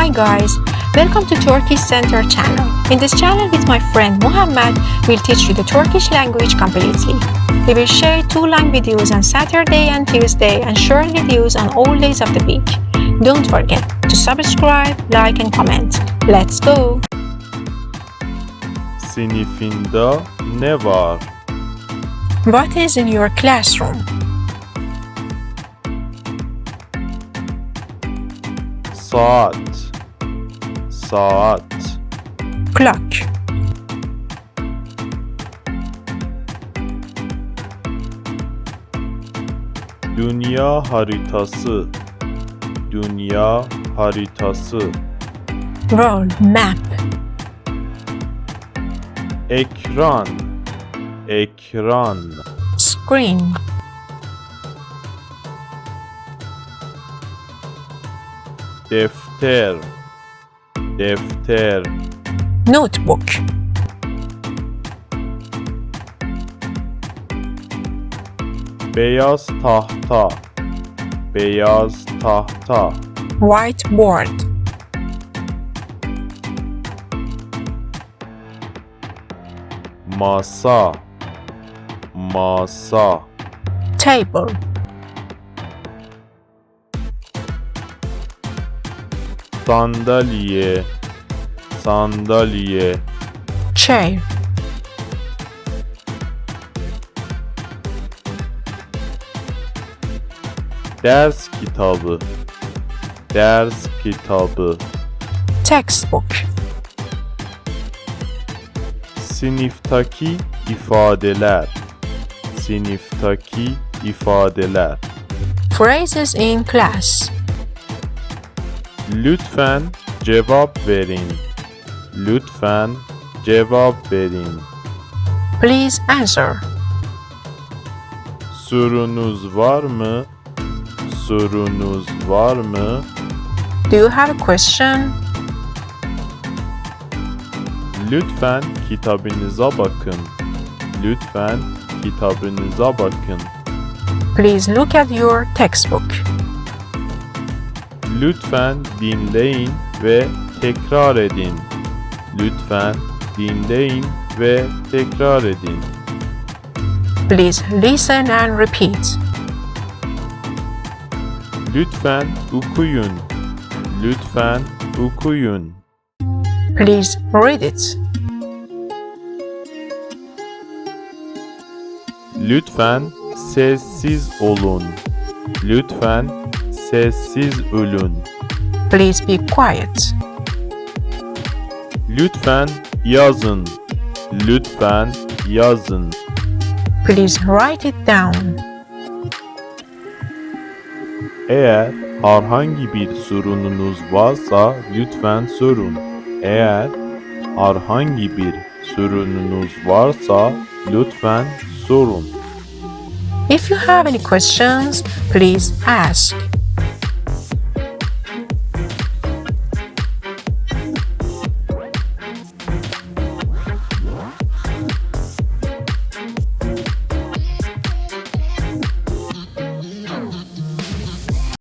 Hi guys, welcome to Turkish.center channel. In this channel with my friend Muhammad, we'll teach you the Turkish language completely. We will share 2 long videos on Saturday and Tuesday and short videos on all days of the week. Don't forget to subscribe, like and comment. Let's go! Sınıfında ne var? What is in your classroom? Saat. Clock. Dünya haritası. World map. Ekran. Screen. Defter. Notebook. Beyaz tahta. Whiteboard. Masa. Table. Sandalye. Chair. Ders kitabı. Textbook. Sınıftaki ifadeler. Phrases in class. Lütfen cevap verin. Please answer. Sorunuz var mı? Do you have a question? Lütfen kitabınıza bakın. Please look at your textbook. Lütfen dinleyin ve tekrar edin. Please listen and repeat. Lütfen okuyun. Please read it. Lütfen sessiz olun. Please be quiet. Lütfen yazın. Please write it down. Eğer herhangi bir sorununuz varsa lütfen sorun. If you have any questions, please ask.